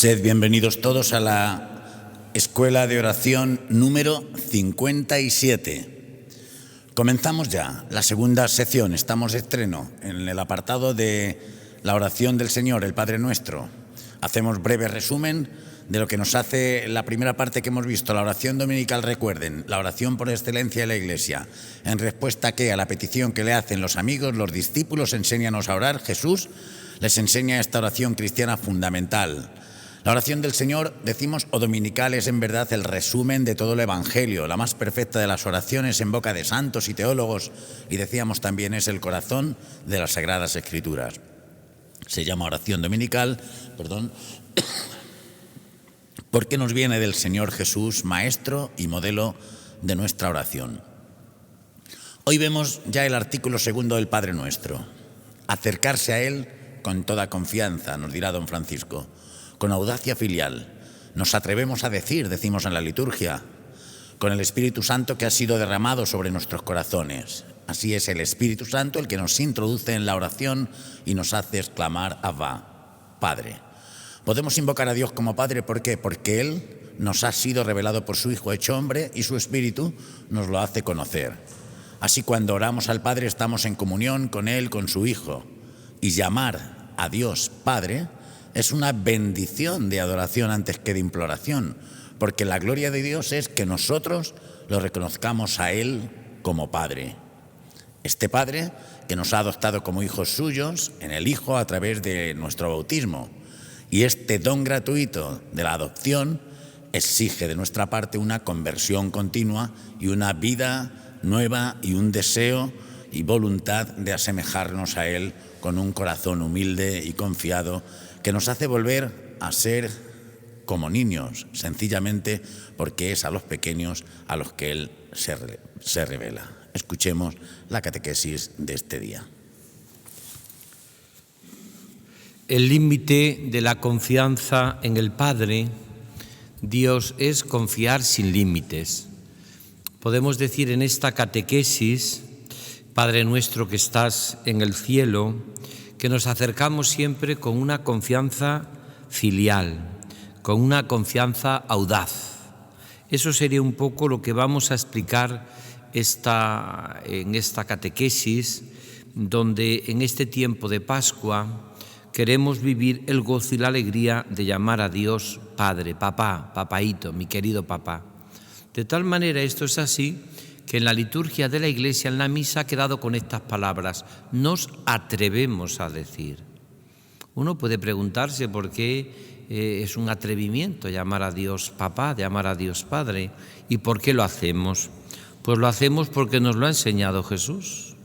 Sed bienvenidos todos a la Escuela de Oración número 57. Comenzamos ya la segunda sección, estamos de estreno en el apartado de la oración del Señor, el Padre Nuestro. Hacemos breve resumen de lo que nos hace la primera parte que hemos visto, la oración dominical, recuerden, la oración por excelencia de la Iglesia. En respuesta a la petición que le hacen los amigos, los discípulos, enséñanos a orar, Jesús les enseña esta oración cristiana fundamental. La oración del Señor, decimos, o dominical, es en verdad el resumen de todo el Evangelio, la más perfecta de las oraciones en boca de santos y teólogos, y decíamos también es el corazón de las Sagradas Escrituras. Se llama oración dominical, porque nos viene del Señor Jesús, maestro y modelo de nuestra oración. Hoy vemos ya el artículo segundo del Padre Nuestro. Acercarse a Él con toda confianza, nos dirá don Francisco, con audacia filial. Nos atrevemos a decimos en la liturgia, con el Espíritu Santo que ha sido derramado sobre nuestros corazones. Así es el Espíritu Santo el que nos introduce en la oración y nos hace exclamar Abba, Padre. Podemos invocar a Dios como Padre, ¿por qué? Porque Él nos ha sido revelado por su Hijo hecho hombre y su Espíritu nos lo hace conocer. Así cuando oramos al Padre estamos en comunión con Él, con su Hijo. Y llamar a Dios Padre es una bendición de adoración antes que de imploración, porque la gloria de Dios es que nosotros lo reconozcamos a Él como Padre. Este Padre que nos ha adoptado como hijos suyos en el Hijo a través de nuestro bautismo. Y este don gratuito de la adopción exige de nuestra parte una conversión continua y una vida nueva y un deseo y voluntad de asemejarnos a Él con un corazón humilde y confiado que nos hace volver a ser como niños, sencillamente porque es a los pequeños a los que Él se revela. Escuchemos la catequesis de este día. El límite de la confianza en el Padre, Dios, es confiar sin límites. Podemos decir en esta catequesis, Padre nuestro que estás en el cielo, que nos acercamos siempre con una confianza filial, con una confianza audaz. Eso sería un poco lo que vamos a explicar en esta catequesis, donde en este tiempo de Pascua queremos vivir el gozo y la alegría de llamar a Dios Padre, papá, papaíto, mi querido papá. De tal manera esto es así que en la liturgia de la Iglesia, en la misa, ha quedado con estas palabras: nos atrevemos a decir. Uno puede preguntarse por qué es un atrevimiento llamar a Dios papá, llamar a Dios Padre, y por qué lo hacemos. Pues lo hacemos porque nos lo ha enseñado Jesús.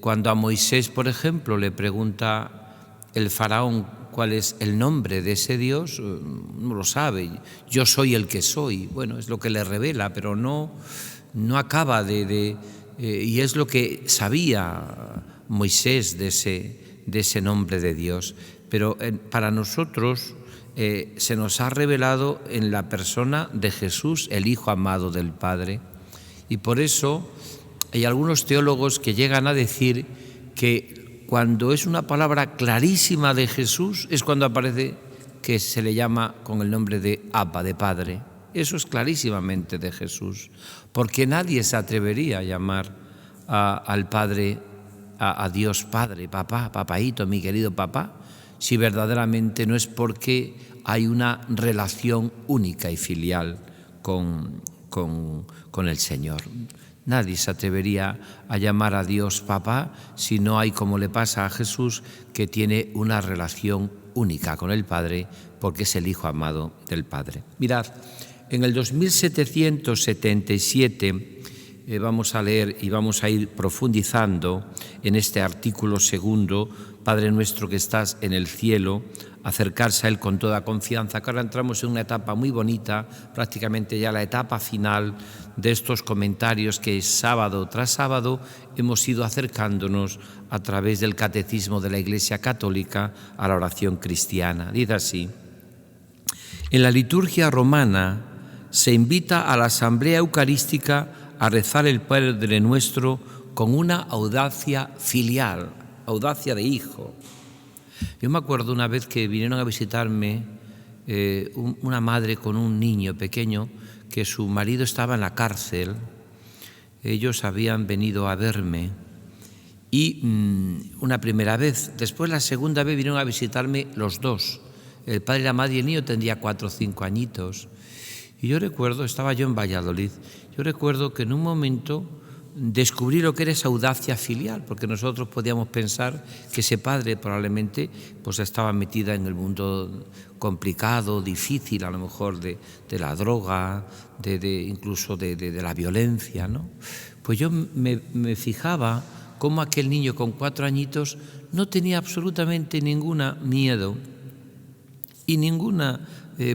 Cuando a Moisés, por ejemplo, le pregunta el faraón cuál es el nombre de ese Dios, no lo sabe. Yo soy el que soy. Bueno, es lo que le revela, pero no acaba y es lo que sabía Moisés de ese nombre de Dios. Pero para nosotros se nos ha revelado en la persona de Jesús, el Hijo amado del Padre. Y por eso hay algunos teólogos que llegan a decir que cuando es una palabra clarísima de Jesús es cuando aparece que se le llama con el nombre de Abba, de Padre. Eso es clarísimamente de Jesús, porque nadie se atrevería a llamar al Padre, a Dios Padre, papá, papaíto, mi querido papá, si verdaderamente no es porque hay una relación única y filial con el Señor. Nadie se atrevería a llamar a Dios papá si no hay, como le pasa a Jesús, que tiene una relación única con el Padre porque es el Hijo amado del Padre. Mirad, en el 2777 vamos a leer y vamos a ir profundizando en este artículo segundo, Padre nuestro que estás en el cielo, acercarse a Él con toda confianza, que ahora entramos en una etapa muy bonita, prácticamente ya la etapa final de estos comentarios que sábado tras sábado hemos ido acercándonos a través del catecismo de la Iglesia Católica a la oración cristiana. Dice así: en la liturgia romana se invita a la asamblea eucarística a rezar el Padre Nuestro con una audacia filial, audacia de hijo. Yo me acuerdo una vez que vinieron a visitarme una madre con un niño pequeño, que su marido estaba en la cárcel. Ellos habían venido a verme y una primera vez. Después, la segunda vez, vinieron a visitarme los dos. El padre, la madre y el niño tendría 4 o 5 añitos. Y yo recuerdo, estaba yo en Valladolid, yo recuerdo que en un momento descubrí lo que era esa audacia filial, porque nosotros podíamos pensar que ese padre probablemente pues estaba metida en el mundo complicado, difícil, a lo mejor de la droga, incluso de la violencia, ¿no? Pues yo me fijaba cómo aquel niño con 4 añitos no tenía absolutamente ninguna miedo y ninguna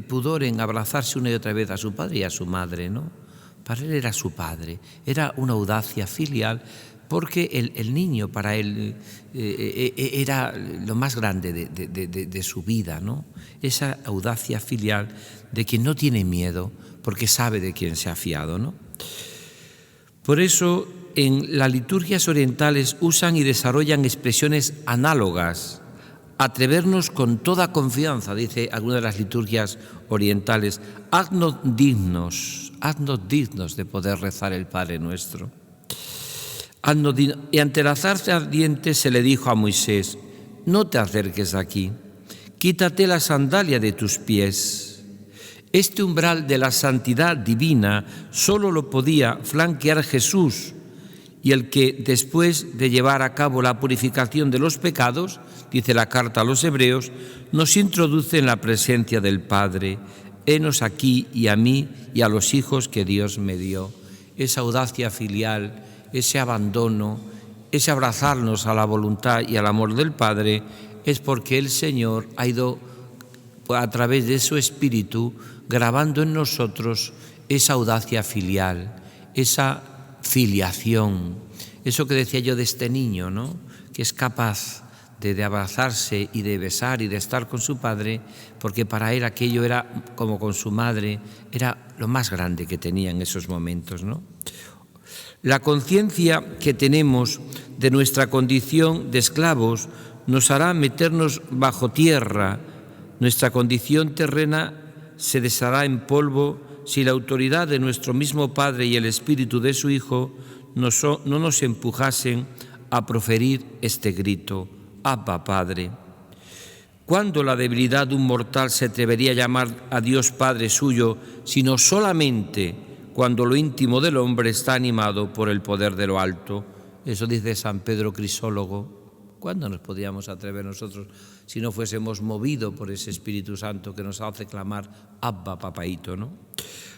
pudor en abrazarse una y otra vez a su padre y a su madre, ¿no? Para él era su padre, era una audacia filial, porque el niño para él era lo más grande de su vida, ¿no? Esa audacia filial de quien no tiene miedo, porque sabe de quién se ha fiado, ¿no? Por eso en las liturgias orientales usan y desarrollan expresiones análogas. Atrevernos con toda confianza, dice alguna de las liturgias orientales, haznos dignos de poder rezar el Padre Nuestro. Y ante la zarza ardiente se le dijo a Moisés, no te acerques aquí, quítate la sandalia de tus pies. Este umbral de la santidad divina solo lo podía flanquear Jesús, y el que después de llevar a cabo la purificación de los pecados, dice la carta a los Hebreos, nos introduce en la presencia del Padre. Henos aquí y a mí y a los hijos que Dios me dio. Esa audacia filial, ese abandono, ese abrazarnos a la voluntad y al amor del Padre, es porque el Señor ha ido a través de su Espíritu grabando en nosotros esa audacia filial, esa filiación, eso que decía yo de este niño, ¿no? Que es capaz de abrazarse y de besar y de estar con su padre, porque para él aquello era, como con su madre, era lo más grande que tenía en esos momentos, ¿no? La conciencia que tenemos de nuestra condición de esclavos nos hará meternos bajo tierra. Nuestra condición terrena se deshará en polvo si la autoridad de nuestro mismo Padre y el Espíritu de su Hijo no nos empujasen a proferir este grito, Abba, Padre. ¿Cuándo la debilidad de un mortal se atrevería a llamar a Dios Padre suyo, sino solamente cuando lo íntimo del hombre está animado por el poder de lo alto? Eso dice San Pedro Crisólogo. ¿Cuándo nos podíamos atrever nosotros si no fuésemos movidos por ese Espíritu Santo que nos hace clamar Abba, papaíto, ¿no?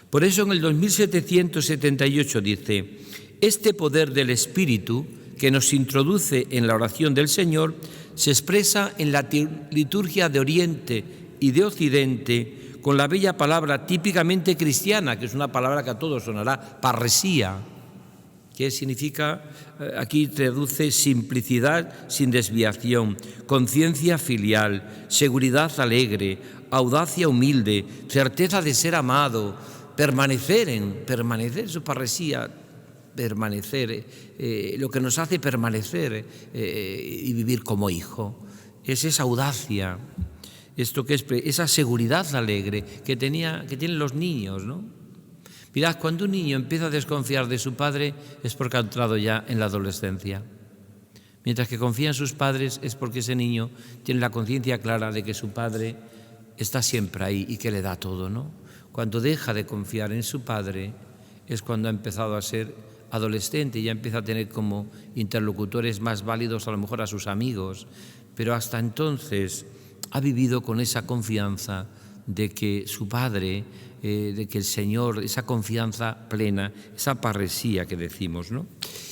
Por eso en el 2778 dice, este poder del Espíritu que nos introduce en la oración del Señor se expresa en la liturgia de Oriente y de Occidente con la bella palabra típicamente cristiana, que es una palabra que a todos sonará, parresía, que significa, aquí traduce simplicidad sin desviación, conciencia filial, seguridad alegre, audacia humilde, certeza de ser amado, permanecer su parresía, permanecer, lo que nos hace permanecer y vivir como hijo. Es esa audacia, esto que es esa seguridad alegre que tienen los niños, ¿no? Mirad, cuando un niño empieza a desconfiar de su padre es porque ha entrado ya en la adolescencia. Mientras que confía en sus padres es porque ese niño tiene la conciencia clara de que su padre está siempre ahí y que le da todo, ¿no? Cuando deja de confiar en su padre es cuando ha empezado a ser adolescente y ya empieza a tener como interlocutores más válidos a lo mejor a sus amigos, pero hasta entonces ha vivido con esa confianza de que su padre, de que el Señor, esa confianza plena, esa parresía que decimos, ¿no?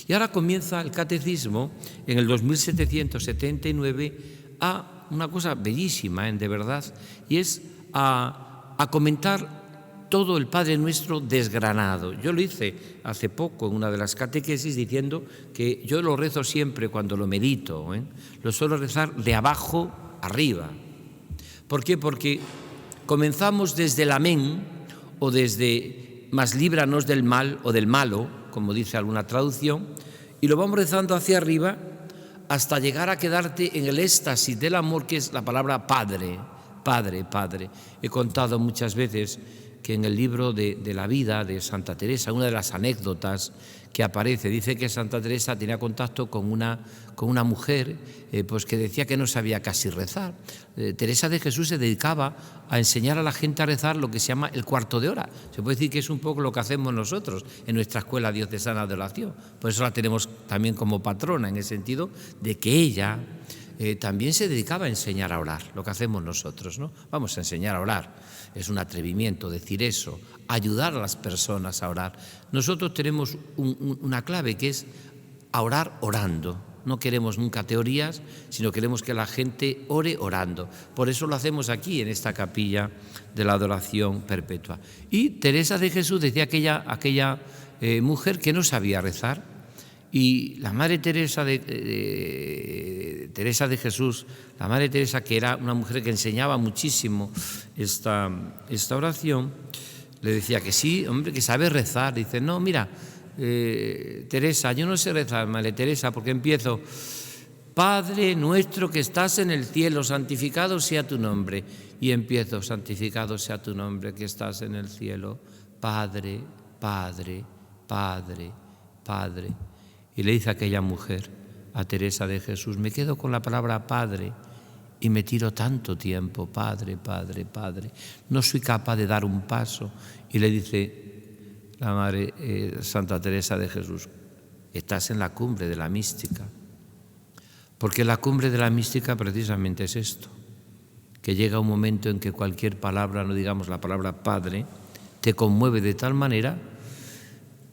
Y ahora comienza el catecismo en el 2779 a una cosa bellísima, de verdad, y es a comentar todo el Padre Nuestro desgranado. Yo lo hice hace poco en una de las catequesis diciendo que yo lo rezo siempre cuando lo medito, lo suelo rezar de abajo arriba. ¿Por qué? Porque comenzamos desde el amén o desde mas líbranos del mal o del malo, como dice alguna traducción, y lo vamos rezando hacia arriba hasta llegar a quedarte en el éxtasis del amor, que es la palabra Padre, Padre, Padre. He contado muchas veces que en el libro de la vida de Santa Teresa, una de las anécdotas que aparece, dice que Santa Teresa tenía contacto con una mujer pues que decía que no sabía casi rezar. Teresa de Jesús se dedicaba a enseñar a la gente a rezar lo que se llama el cuarto de hora. Se puede decir que es un poco lo que hacemos nosotros en nuestra escuela diocesana de oración. Por eso la tenemos también como patrona, en el sentido de que ella también se dedicaba a enseñar a orar, lo que hacemos nosotros, ¿no? Vamos a enseñar a orar. Es un atrevimiento decir eso, ayudar a las personas a orar. Nosotros tenemos una clave, que es a orar orando. No queremos nunca teorías, sino queremos que la gente ore orando. Por eso lo hacemos aquí, en esta capilla de la adoración perpetua. Y Teresa de Jesús decía aquella mujer que no sabía rezar. Y la Madre Teresa Teresa de Jesús, la Madre Teresa, que era una mujer que enseñaba muchísimo esta oración, le decía que sí, hombre, que sabe rezar. Dice, no, mira, Teresa, yo no sé rezar, Madre Teresa, porque empiezo, Padre nuestro que estás en el cielo, santificado sea tu nombre. Y empiezo, santificado sea tu nombre que estás en el cielo, Padre, Padre, Padre, Padre. Y le dice a aquella mujer, a Teresa de Jesús, me quedo con la palabra Padre y me tiro tanto tiempo, Padre, Padre, Padre. No soy capaz de dar un paso. Y le dice la Madre Santa Teresa de Jesús, estás en la cumbre de la mística. Porque la cumbre de la mística precisamente es esto, que llega un momento en que cualquier palabra, no digamos la palabra Padre, te conmueve de tal manera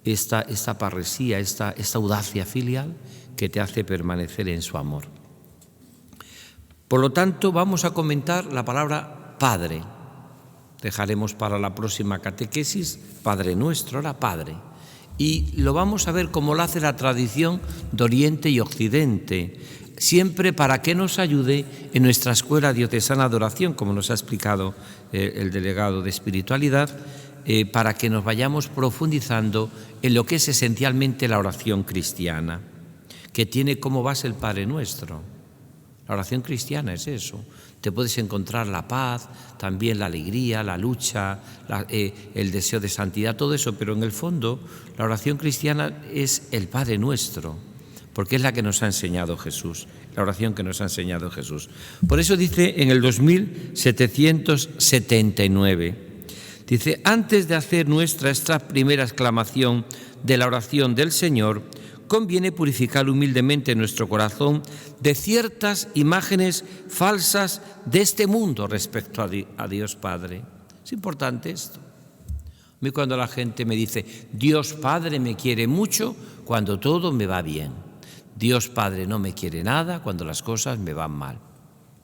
esta parresía, esta audacia filial que te hace permanecer en su amor. Por lo tanto, vamos a comentar la palabra Padre. Dejaremos para la próxima catequesis Padre Nuestro, ahora Padre. Y lo vamos a ver como lo hace la tradición de Oriente y Occidente, siempre para que nos ayude en nuestra escuela diocesana de oración, como nos ha explicado el delegado de espiritualidad, para que nos vayamos profundizando en lo que es esencialmente la oración cristiana, que tiene como base el Padre Nuestro. La oración cristiana es eso. Te puedes encontrar la paz, también la alegría, la lucha, el deseo de santidad, todo eso, pero en el fondo la oración cristiana es el Padre Nuestro, porque es la que nos ha enseñado Jesús, la oración que nos ha enseñado Jesús. Por eso dice en el 2779, dice, antes de hacer nuestra esta primera exclamación de la oración del Señor, conviene purificar humildemente nuestro corazón de ciertas imágenes falsas de este mundo respecto a Dios Padre. Es importante esto. A mí cuando la gente me dice, Dios Padre me quiere mucho cuando todo me va bien. Dios Padre no me quiere nada cuando las cosas me van mal.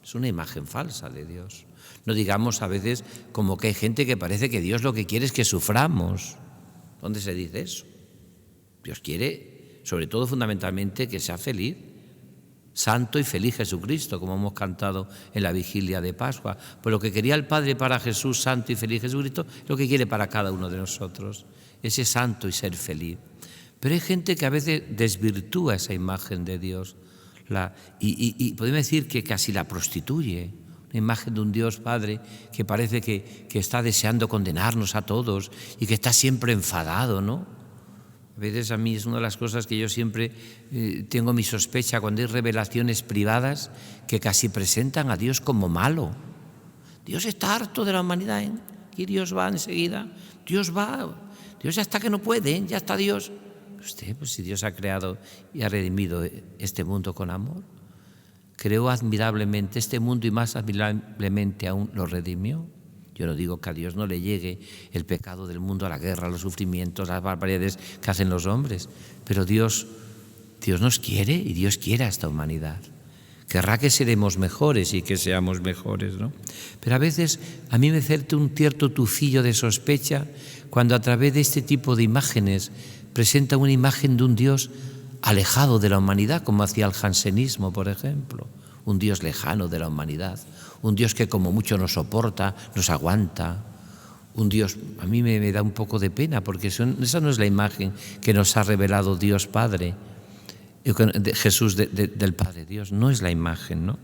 Es una imagen falsa de Dios. No digamos a veces como que hay gente que parece que Dios lo que quiere es que suframos. ¿Dónde se dice eso? Dios quiere, sobre todo fundamentalmente, que sea feliz. Santo y feliz Jesucristo, como hemos cantado en la vigilia de Pascua. Pues lo que quería el Padre para Jesús, santo y feliz Jesucristo, es lo que quiere para cada uno de nosotros. Ese santo y ser feliz. Pero hay gente que a veces desvirtúa esa imagen de Dios. Y podemos decir que casi la prostituye. Una imagen de un Dios Padre que parece que está deseando condenarnos a todos y que está siempre enfadado, ¿no? A veces a mí es una de las cosas que yo siempre tengo mi sospecha cuando hay revelaciones privadas que casi presentan a Dios como malo. Dios está harto de la humanidad, ¿eh? Y Dios va enseguida. Dios ya está que no puede, ¿eh? Ya está Dios. Usted, pues si Dios ha creado y ha redimido este mundo con amor, creó admirablemente este mundo y más admirablemente aún lo redimió. Yo no digo que a Dios no le llegue el pecado del mundo, la guerra, los sufrimientos, las barbaridades que hacen los hombres, pero Dios nos quiere y Dios quiere a esta humanidad. Querrá que seremos mejores y que seamos mejores, ¿no? Pero a veces a mí me cierta un cierto tufillo de sospecha cuando a través de este tipo de imágenes presenta una imagen de un Dios alejado de la humanidad, como hacía el jansenismo, por ejemplo. Un Dios lejano de la humanidad, un Dios que como mucho nos soporta, nos aguanta. Un Dios, a mí me da un poco de pena, porque esa no es la imagen que nos ha revelado Dios Padre. de Jesús del Padre Dios, no es la imagen, ¿no?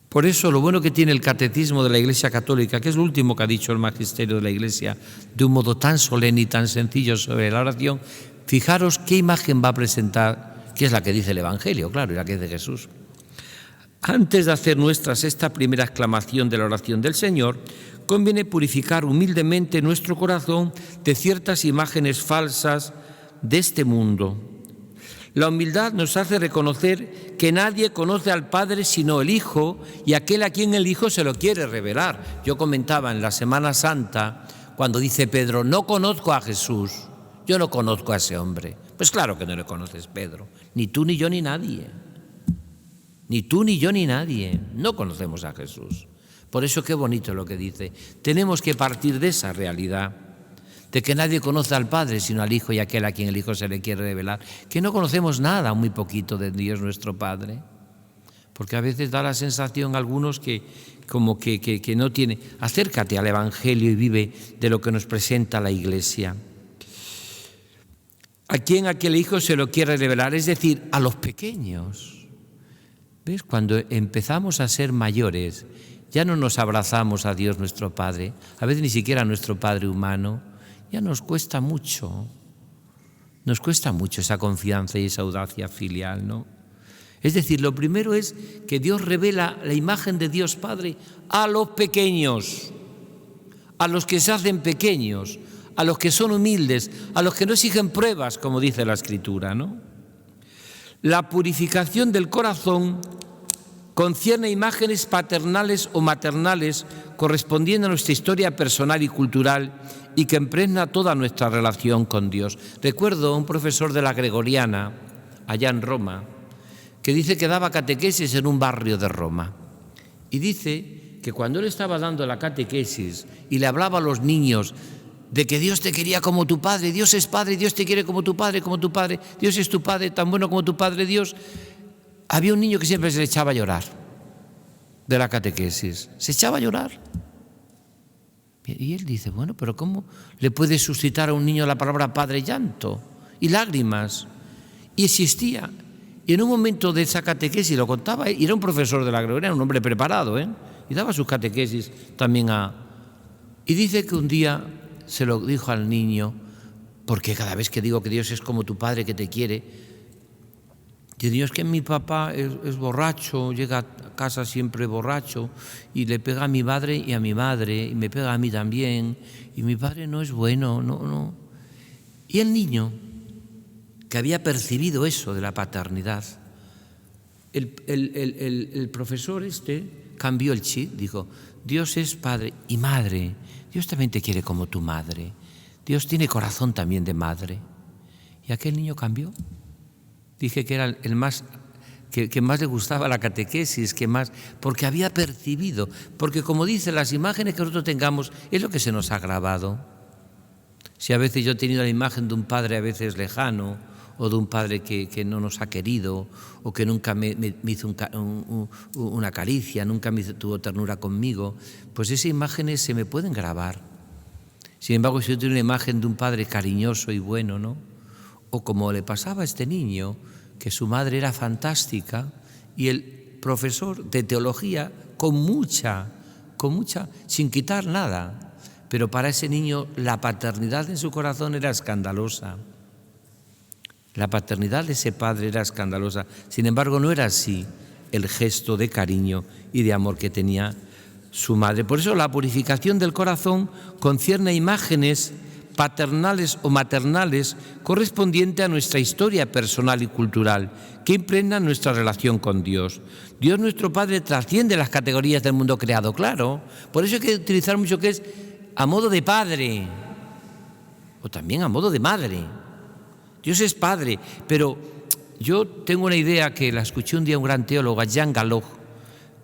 Por eso lo bueno que tiene el catecismo de la Iglesia Católica, que es lo último que ha dicho el magisterio de la Iglesia, de un modo tan solemne y tan sencillo sobre la oración, fijaros qué imagen va a presentar, que es la que dice el Evangelio, claro, y la que es de Jesús. Antes de hacer nuestras esta primera exclamación de la oración del Señor, conviene purificar humildemente nuestro corazón de ciertas imágenes falsas de este mundo. La humildad nos hace reconocer que nadie conoce al Padre sino el Hijo y aquel a quien el Hijo se lo quiere revelar. Yo comentaba en la Semana Santa, cuando dice Pedro, no conozco a Jesús, yo no conozco a ese hombre. Pues claro que no le conoces, Pedro, ni tú ni yo ni nadie. Ni tú ni yo ni nadie, no conocemos a Jesús. Por eso qué bonito lo que dice. Tenemos que partir de esa realidad, de que nadie conoce al Padre sino al Hijo y aquel a quien el Hijo se le quiere revelar, que no conocemos nada, muy poquito de Dios nuestro Padre, porque a veces da la sensación a algunos que como que no tiene. Acércate al Evangelio y vive de lo que nos presenta la Iglesia. A quien aquel Hijo se lo quiere revelar, es decir, a los pequeños. ¿Ves? Cuando empezamos a ser mayores, ya no nos abrazamos a Dios nuestro Padre, a veces ni siquiera a nuestro Padre humano, ya nos cuesta mucho esa confianza y esa audacia filial, ¿no? Es decir, lo primero es que Dios revela la imagen de Dios Padre a los pequeños, a los que se hacen pequeños, a los que son humildes, a los que no exigen pruebas, como dice la Escritura, ¿no? La purificación del corazón concierne imágenes paternales o maternales correspondiendo a nuestra historia personal y cultural y que impregna toda nuestra relación con Dios. Recuerdo a un profesor de la Gregoriana, allá en Roma, que dice que daba catequesis en un barrio de Roma. Y dice que cuando él estaba dando la catequesis y le hablaba a los niños de que Dios te quería como tu Padre, Dios es Padre, Dios te quiere como tu Padre, Dios es tu Padre, tan bueno como tu Padre Dios, había un niño que siempre se le echaba a llorar de la catequesis, se echaba a llorar. Y él dice, bueno, pero ¿cómo le puede suscitar a un niño la palabra Padre llanto y lágrimas? Y existía. Y en un momento de esa catequesis, lo contaba, y era un profesor de la Gregoriana, un hombre preparado, y daba sus catequesis también Y dice que un día se lo dijo al niño, porque cada vez que digo que Dios es como tu Padre que te quiere, yo digo, es que mi papá es borracho, llega a casa siempre borracho y le pega a mi padre y a mi madre y me pega a mí también y mi padre no es bueno, no. Y el niño, que había percibido eso de la paternidad, el profesor cambió el chip, dijo, Dios es Padre y Madre, Dios también te quiere como tu madre, Dios tiene corazón también de madre. Y aquel niño cambió. Dije que era el más, que más le gustaba la catequesis, porque había percibido, porque como dice, las imágenes que nosotros tengamos es lo que se nos ha grabado. Si a veces yo he tenido la imagen de un padre a veces lejano, o de un padre que no nos ha querido, o que nunca me hizo una caricia, nunca tuvo ternura conmigo, pues esas imágenes se me pueden grabar. Sin embargo, si yo tengo una imagen de un padre cariñoso y bueno, ¿no? O como le pasaba a este niño, que su madre era fantástica y el profesor de teología con mucha, sin quitar nada. Pero para ese niño la paternidad en su corazón era escandalosa. La paternidad de ese padre era escandalosa. Sin embargo, no era así el gesto de cariño y de amor que tenía su madre. Por eso la purificación del corazón concierne a imágenes paternales o maternales correspondiente a nuestra historia personal y cultural, que impregnan nuestra relación con Dios. Dios nuestro Padre trasciende las categorías del mundo creado, claro. Por eso hay que utilizar mucho que es a modo de padre o también a modo de madre. Dios es Padre, pero yo tengo una idea que la escuché un día un gran teólogo, Jean Galloch,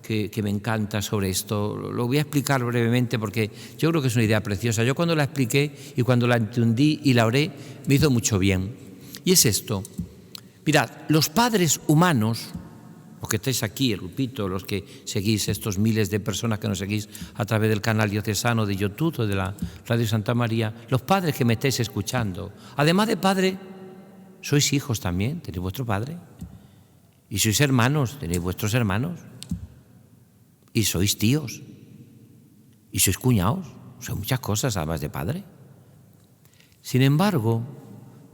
que me encanta sobre esto. Lo voy a explicar brevemente porque yo creo que es una idea preciosa. Yo cuando la expliqué y cuando la entendí y la oré, me hizo mucho bien. Y es esto. Mirad, los padres humanos, los que estáis aquí, repito, los que seguís, estos miles de personas que nos seguís a través del canal diocesano de YouTube o de la Radio Santa María, los padres que me estáis escuchando, además de padre, sois hijos también, tenéis vuestro Padre. Y sois hermanos, tenéis vuestros hermanos. Y sois tíos. Y sois cuñados. Son muchas cosas además de Padre. Sin embargo,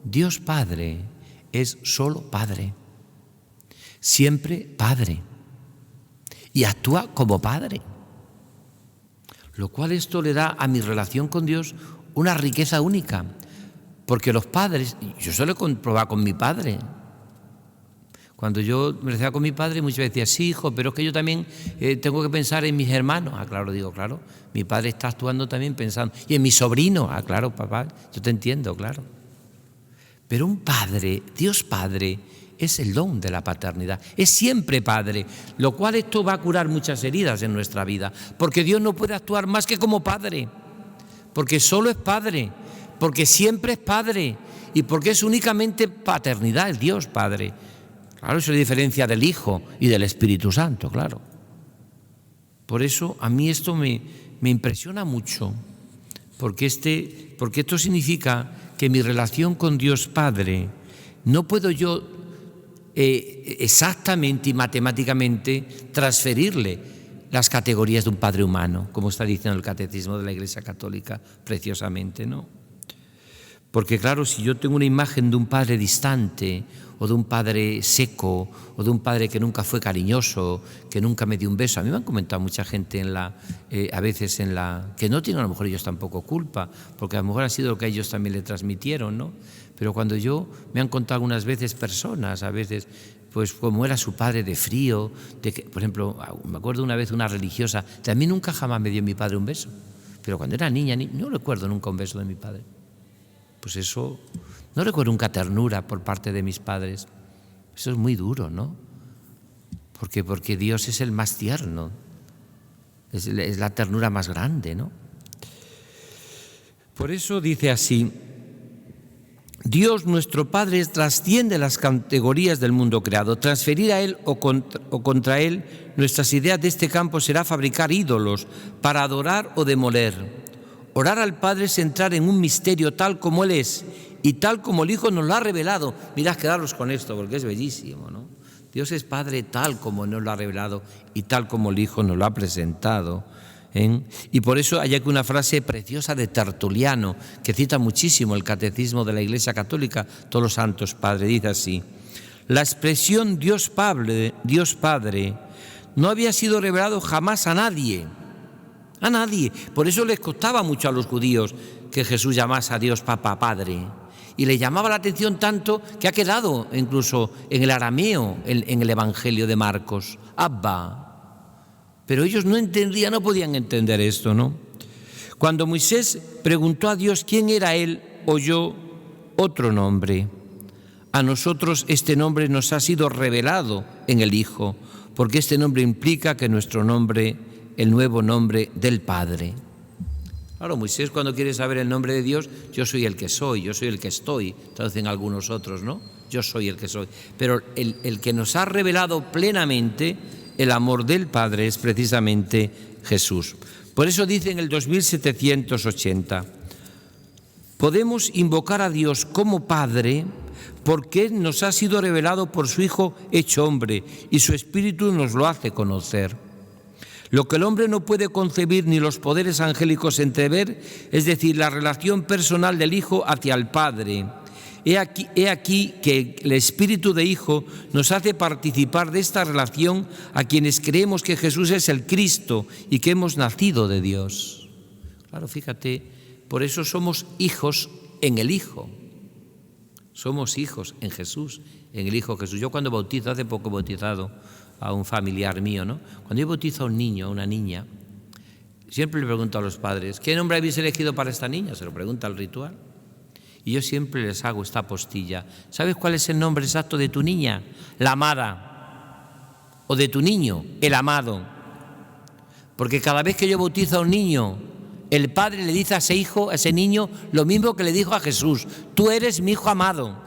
Dios Padre es solo Padre. Siempre Padre. Y actúa como Padre. Lo cual esto le da a mi relación con Dios una riqueza única. Porque los padres, yo solo he comprobado con mi padre. Cuando yo me rezaba con mi padre, muchas veces decía, sí, hijo, pero es que yo también tengo que pensar en mis hermanos. Ah, claro, digo, claro, mi padre está actuando también pensando. Y en mi sobrino, ah, claro, papá, yo te entiendo, claro. Pero un padre, Dios Padre, es el don de la paternidad, es siempre Padre, lo cual esto va a curar muchas heridas en nuestra vida, porque Dios no puede actuar más que como Padre, porque solo es Padre, porque siempre es Padre y porque es únicamente paternidad, el Dios Padre. Claro, eso es la diferencia del Hijo y del Espíritu Santo, claro. Por eso a mí esto me impresiona mucho, porque esto significa que mi relación con Dios Padre no puedo yo exactamente y matemáticamente transferirle las categorías de un padre humano, como está diciendo el Catecismo de la Iglesia Católica preciosamente, ¿no? Porque claro, si yo tengo una imagen de un padre distante, o de un padre seco, o de un padre que nunca fue cariñoso, que nunca me dio un beso, a mí me han comentado mucha gente a veces que no tienen a lo mejor ellos tampoco culpa, porque a lo mejor ha sido lo que ellos también le transmitieron, ¿no? Pero cuando me han contado algunas veces personas, a veces, pues como era su padre de frío, por ejemplo, me acuerdo una vez una religiosa, a mí nunca jamás me dio mi padre un beso, pero cuando era niña, no recuerdo nunca un beso de mi padre. Pues eso, no recuerdo nunca ternura por parte de mis padres. Eso es muy duro, ¿no? Porque Dios es el más tierno, es la ternura más grande, ¿no? Por eso dice así, Dios nuestro Padre trasciende las categorías del mundo creado. Transferir a Él o contra Él nuestras ideas de este campo será fabricar ídolos para adorar o demoler. Orar al Padre es entrar en un misterio tal como Él es y tal como el Hijo nos lo ha revelado. Mirad, quedaros con esto porque es bellísimo, ¿no? Dios es Padre tal como nos lo ha revelado y tal como el Hijo nos lo ha presentado. Y por eso hay aquí una frase preciosa de Tertuliano que cita muchísimo el Catecismo de la Iglesia Católica, todos los santos padres, dice así: la expresión Dios Padre no había sido revelado jamás a nadie. A nadie. Por eso les costaba mucho a los judíos que Jesús llamase a Dios Papá, Padre. Y le llamaba la atención tanto que ha quedado incluso en el arameo, en el Evangelio de Marcos, Abba. Pero ellos no entendían, no podían entender esto, ¿no? Cuando Moisés preguntó a Dios quién era él, oyó otro nombre. A nosotros este nombre nos ha sido revelado en el Hijo, porque este nombre implica que nuestro nombre, el nuevo nombre del Padre. Claro, Moisés cuando quiere saber el nombre de Dios, yo soy el que soy, yo soy el que estoy, traducen algunos otros, ¿no? Yo soy el que soy. Pero el que nos ha revelado plenamente el amor del Padre es precisamente Jesús. Por eso dice en el 2780, podemos invocar a Dios como Padre porque Él nos ha sido revelado por su Hijo hecho hombre y su Espíritu nos lo hace conocer. Lo que el hombre no puede concebir ni los poderes angélicos entrever, es decir, la relación personal del Hijo hacia el Padre. He aquí que el Espíritu de Hijo nos hace participar de esta relación a quienes creemos que Jesús es el Cristo y que hemos nacido de Dios. Claro, fíjate, por eso somos hijos en el Hijo. Somos hijos en Jesús, en el Hijo Jesús. Yo cuando bautizo, hace poco he bautizado a un familiar mío, ¿no? Cuando yo bautizo a un niño, a una niña, siempre le pregunto a los padres, ¿qué nombre habéis elegido para esta niña? Se lo pregunta al ritual. Y yo siempre les hago esta postilla. ¿Sabes cuál es el nombre exacto de tu niña? La amada. O de tu niño, el amado. Porque cada vez que yo bautizo a un niño, el padre le dice a ese hijo, a ese niño, lo mismo que le dijo a Jesús: tú eres mi hijo amado.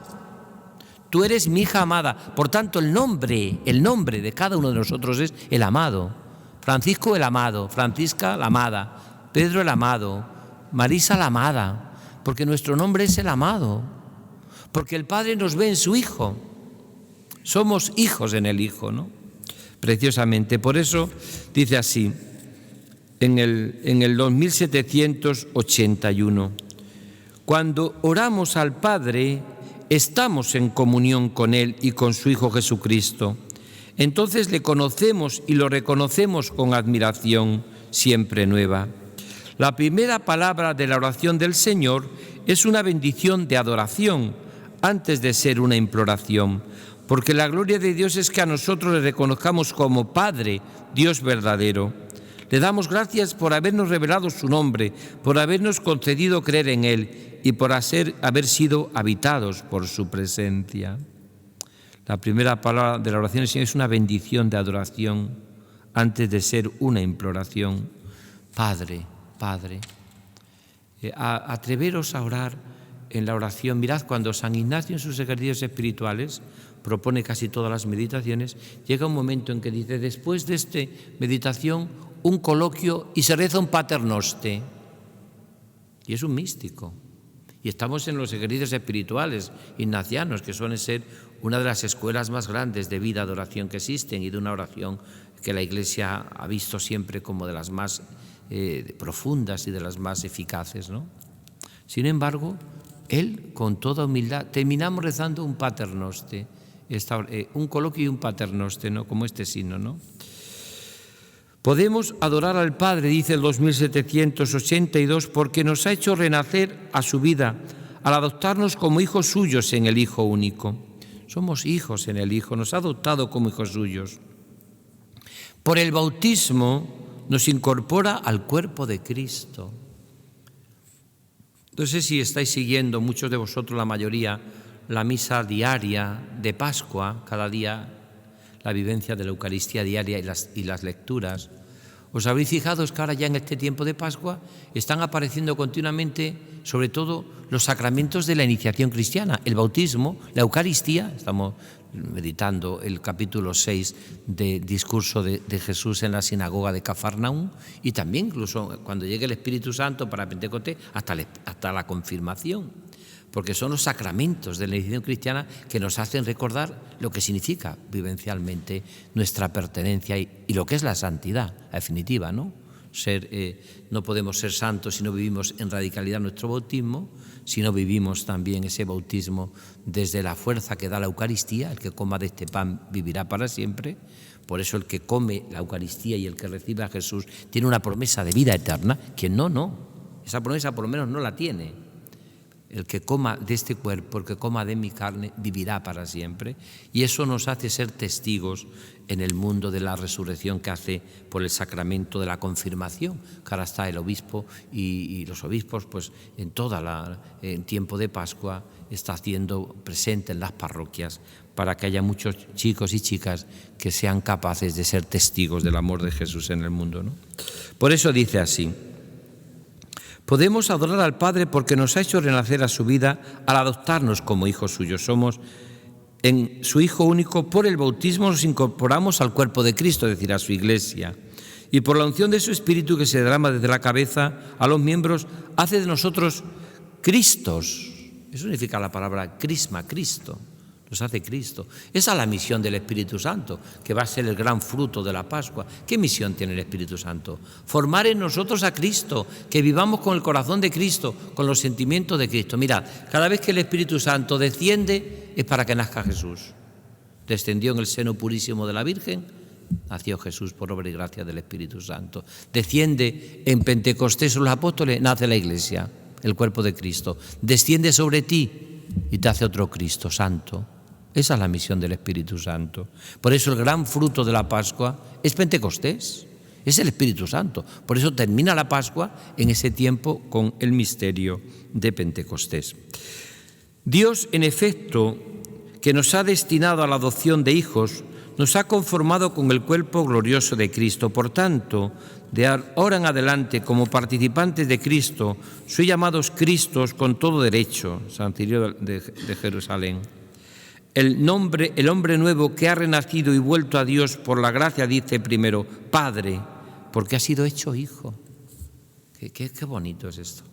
Tú eres mi hija amada. Por tanto, el nombre de cada uno de nosotros es el amado. Francisco el amado, Francisca la amada, Pedro el amado, Marisa la amada, porque nuestro nombre es el amado. porque el Padre nos ve en su Hijo. Somos hijos en el Hijo, ¿no? Preciosamente. Por eso dice así, en el 2781, cuando oramos al Padre, estamos en comunión con Él y con su Hijo Jesucristo. Entonces le conocemos y lo reconocemos con admiración siempre nueva. La primera palabra de la oración del Señor es una bendición de adoración antes de ser una imploración, porque la gloria de Dios es que a nosotros le reconozcamos como Padre, Dios verdadero. Le damos gracias por habernos revelado su nombre, por habernos concedido creer en Él y por haber sido habitados por su presencia. La primera palabra de la oración del Señor es una bendición de adoración antes de ser una imploración. Padre, Padre. Atreveros a orar en la oración. Mirad, cuando San Ignacio en sus ejercicios espirituales propone casi todas las meditaciones, llega un momento en que dice, después de esta meditación, un coloquio y se reza un paternoster. Y es un místico. Y estamos en los ejercicios espirituales ignacianos, que suelen ser una de las escuelas más grandes de vida de oración que existen y de una oración que la Iglesia ha visto siempre como de las más profundas y de las más eficaces, ¿no? Sin embargo, él, con toda humildad, terminamos rezando un paternoster, un coloquio y un paternoster, ¿no? Como este signo, ¿no? Podemos adorar al Padre, dice el 2782, porque nos ha hecho renacer a su vida al adoptarnos como hijos suyos en el Hijo único. Somos hijos en el Hijo, nos ha adoptado como hijos suyos. Por el bautismo nos incorpora al cuerpo de Cristo. No sé si estáis siguiendo, muchos de vosotros, la mayoría, la misa diaria de Pascua, cada día la vivencia de la Eucaristía diaria y las lecturas. ¿Os habéis fijado que ahora ya en este tiempo de Pascua están apareciendo continuamente, sobre todo, los sacramentos de la iniciación cristiana? El bautismo, la Eucaristía, estamos meditando el capítulo 6 del discurso de Jesús en la sinagoga de Cafarnaúm, y también incluso cuando llegue el Espíritu Santo para Pentecostés, hasta la confirmación, porque son los sacramentos de la iniciación cristiana que nos hacen recordar lo que significa vivencialmente nuestra pertenencia y lo que es la santidad, la definitiva, ¿no? No podemos ser santos si no vivimos en radicalidad nuestro bautismo, si no vivimos también ese bautismo desde la fuerza que da la Eucaristía. El que coma de este pan vivirá para siempre. Por eso el que come la Eucaristía y el que recibe a Jesús tiene una promesa de vida eterna. Quien no. Esa promesa por lo menos no la tiene. El que coma de este cuerpo, el que coma de mi carne, vivirá para siempre. Y eso nos hace ser testigos en el mundo de la resurrección que hace por el sacramento de la confirmación, que ahora está el obispo y los obispos, pues en tiempo de Pascua, está haciendo presente en las parroquias para que haya muchos chicos y chicas que sean capaces de ser testigos del amor de Jesús en el mundo, ¿no? Por eso dice así: podemos adorar al Padre porque nos ha hecho renacer a su vida al adoptarnos como hijos suyos. Somos en su Hijo único, por el bautismo nos incorporamos al cuerpo de Cristo, es decir, a su Iglesia. Y por la unción de su Espíritu que se derrama desde la cabeza a los miembros, hace de nosotros Cristos. Eso significa la palabra crisma, Cristo. Nos hace Cristo. Esa es la misión del Espíritu Santo, que va a ser el gran fruto de la Pascua. ¿Qué misión tiene el Espíritu Santo? Formar en nosotros a Cristo, que vivamos con el corazón de Cristo, con los sentimientos de Cristo. Mirad, cada vez que el Espíritu Santo desciende es para que nazca Jesús. Descendió en el seno purísimo de la Virgen, nació Jesús por obra y gracia del Espíritu Santo. Desciende en Pentecostés sobre los apóstoles, nace la Iglesia, el cuerpo de Cristo. Desciende sobre ti y te hace otro Cristo santo. Esa es la misión del Espíritu Santo. Por eso el gran fruto de la Pascua es Pentecostés, es el Espíritu Santo. Por eso termina la Pascua en ese tiempo con el misterio de Pentecostés. Dios, en efecto, que nos ha destinado a la adopción de hijos, nos ha conformado con el cuerpo glorioso de Cristo. Por tanto, de ahora en adelante, como participantes de Cristo, sois llamados Cristos con todo derecho. San Cirio de Jerusalén. El hombre nuevo que ha renacido y vuelto a Dios por la gracia dice primero, Padre, porque ha sido hecho hijo. Qué bonito es esto.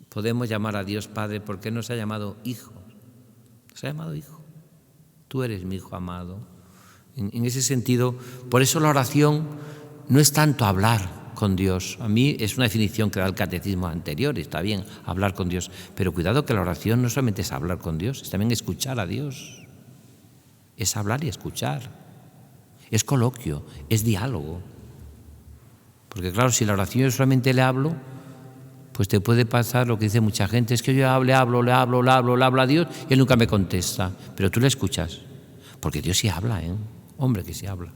Podemos llamar a Dios Padre porque nos ha llamado hijo. Nos ha llamado hijo. Tú eres mi hijo amado. En ese sentido, por eso la oración no es tanto hablar con Dios. A mí es una definición que da el catecismo anterior, está bien hablar con Dios, pero cuidado que la oración no solamente es hablar con Dios, es también escuchar a Dios. Es hablar y escuchar. Es coloquio, es diálogo. Porque claro, si la oración yo solamente le hablo, pues te puede pasar lo que dice mucha gente, es que yo le hablo a Dios y Él nunca me contesta. Pero tú le escuchas, porque Dios sí habla, hombre que sí habla.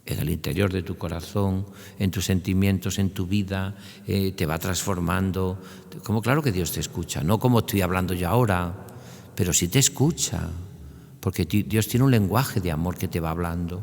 En el interior de tu corazón, en tus sentimientos, en tu vida, te va transformando. Como claro que Dios te escucha, no como estoy hablando yo ahora, pero sí te escucha, porque Dios tiene un lenguaje de amor que te va hablando.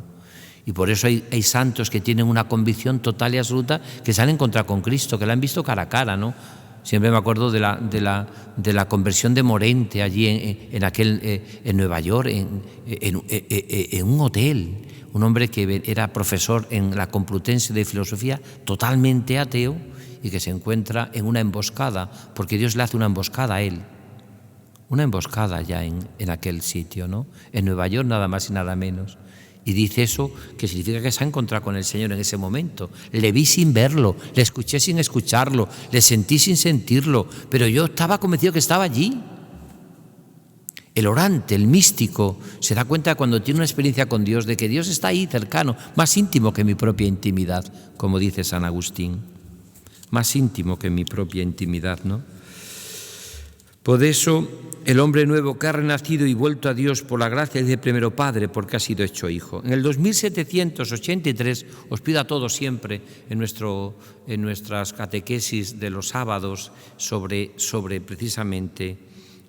Y por eso hay santos que tienen una convicción total y absoluta, que se han encontrado con Cristo, que la han visto cara a cara, ¿no? Siempre me acuerdo de la conversión de Morente allí en Nueva York, en un hotel. Un hombre que era profesor en la Complutense de Filosofía, totalmente ateo, y que se encuentra en una emboscada, porque Dios le hace una emboscada a él. Una emboscada ya en aquel sitio, ¿no? En Nueva York nada más y nada menos. Y dice eso, que significa que se ha encontrado con el Señor en ese momento. Le vi sin verlo, le escuché sin escucharlo, le sentí sin sentirlo, pero yo estaba convencido que estaba allí. El orante, el místico, se da cuenta cuando tiene una experiencia con Dios de que Dios está ahí cercano, más íntimo que mi propia intimidad, como dice San Agustín. Más íntimo que mi propia intimidad, ¿no? Por eso, el hombre nuevo que ha renacido y vuelto a Dios por la gracia dice primero Padre, porque ha sido hecho hijo. En el 2783, os pido a todos siempre en nuestras catequesis de los sábados precisamente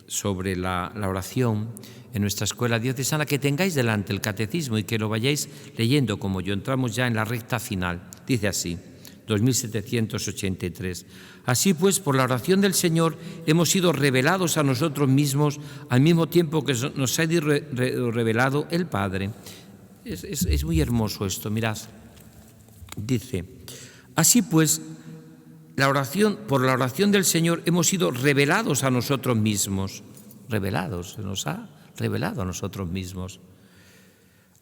sobre la oración en nuestra escuela diocesana, que tengáis delante el catecismo y que lo vayáis leyendo como yo. Entramos ya en la recta final. Dice así, 2783. Así pues, por la oración del Señor hemos sido revelados a nosotros mismos al mismo tiempo que nos ha revelado el Padre. Es muy hermoso esto, mirad. Dice, así pues, por la oración del Señor hemos sido revelados a nosotros mismos. Revelados, se nos ha revelado a nosotros mismos.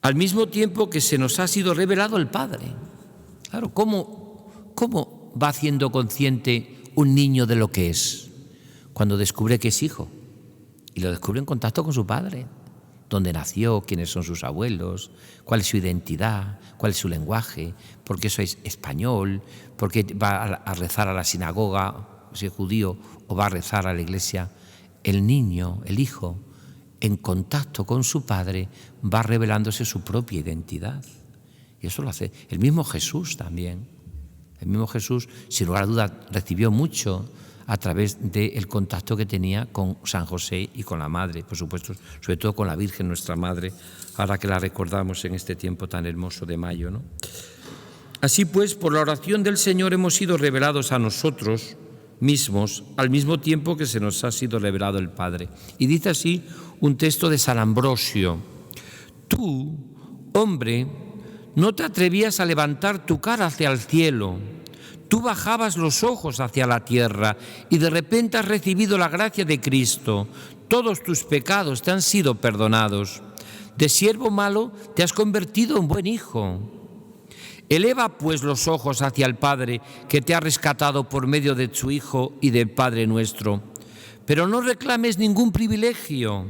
Al mismo tiempo que se nos ha sido revelado el Padre. Claro, ¿cómo va haciendo consciente un niño de lo que es? Cuando descubre que es hijo. Y lo descubre en contacto con su padre. Dónde nació, quiénes son sus abuelos, cuál es su identidad, cuál es su lenguaje, por qué es español, por qué va a rezar a la sinagoga, si es judío, o va a rezar a la iglesia. El niño, el hijo, en contacto con su padre, va revelándose su propia identidad. Y eso lo hace el mismo Jesús también. El mismo Jesús, sin lugar a dudas, recibió mucho a través del contacto que tenía con San José y con la Madre, por supuesto, sobre todo con la Virgen, nuestra Madre, ahora que la recordamos en este tiempo tan hermoso de mayo, ¿no? Así pues, por la oración del Señor hemos sido revelados a nosotros mismos al mismo tiempo que se nos ha sido revelado el Padre. Y dice así un texto de San Ambrosio: tú, hombre, no te atrevías a levantar tu cara hacia el cielo. Tú bajabas los ojos hacia la tierra y de repente has recibido la gracia de Cristo. Todos tus pecados te han sido perdonados. De siervo malo te has convertido en buen hijo. Eleva pues los ojos hacia el Padre que te ha rescatado por medio de su Hijo y del Padre nuestro. Pero no reclames ningún privilegio.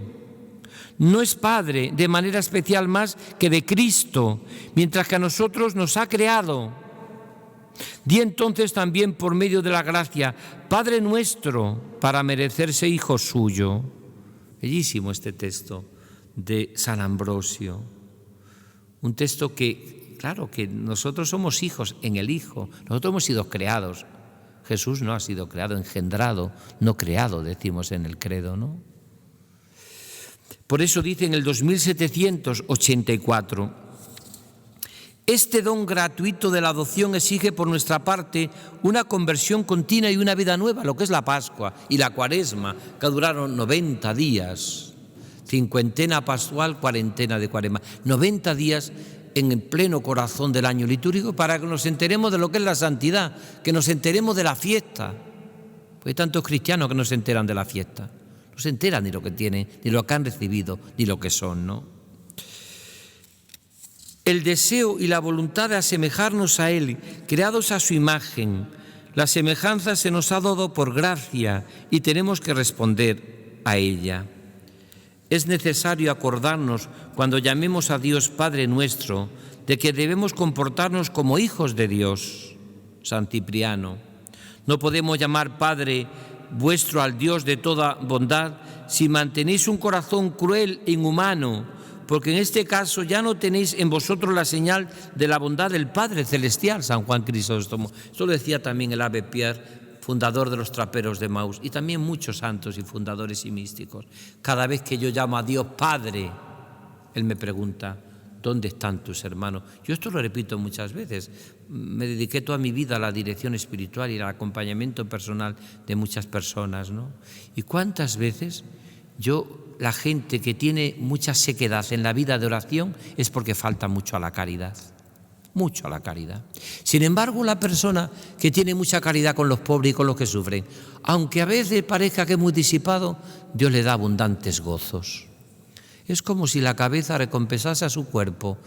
No es Padre de manera especial más que de Cristo, mientras que a nosotros nos ha creado. Di entonces también por medio de la gracia, Padre nuestro, para merecerse hijo suyo. Bellísimo este texto de San Ambrosio. Un texto que, claro, que nosotros somos hijos en el Hijo. Nosotros hemos sido creados. Jesús no ha sido creado, engendrado, no creado, decimos en el credo, ¿no? Por eso dice en el 2784, este don gratuito de la adopción exige por nuestra parte una conversión continua y una vida nueva, lo que es la Pascua y la Cuaresma, que duraron 90 días, cincuentena pascual, cuarentena de Cuaresma, 90 días en el pleno corazón del año litúrgico para que nos enteremos de lo que es la santidad, que nos enteremos de la fiesta. Pues hay tantos cristianos que no se enteran de la fiesta. No se enteran ni lo que tienen, ni lo que han recibido, ni lo que son, ¿no? El deseo y la voluntad de asemejarnos a Él, creados a su imagen, la semejanza se nos ha dado por gracia y tenemos que responder a ella. Es necesario acordarnos, cuando llamemos a Dios Padre nuestro, de que debemos comportarnos como hijos de Dios. San Cipriano. No podemos llamar Padre vuestro al Dios de toda bondad si mantenéis un corazón cruel e inhumano, porque en este caso ya no tenéis en vosotros la señal de la bondad del Padre Celestial, San Juan Crisóstomo. Esto lo decía también el Ave Pierre, fundador de los traperos de Maús, y también muchos santos y fundadores y místicos. Cada vez que yo llamo a Dios Padre, Él me pregunta, ¿dónde están tus hermanos? Yo esto lo repito muchas veces. Me dediqué toda mi vida a la dirección espiritual y al acompañamiento personal de muchas personas, ¿no? Y cuántas veces la gente que tiene mucha sequedad en la vida de oración es porque falta mucho a la caridad. Mucho a la caridad. Sin embargo, la persona que tiene mucha caridad con los pobres y con los que sufren, aunque a veces parezca que es muy disipado, Dios le da abundantes gozos. Es como si la cabeza recompensase a su cuerpo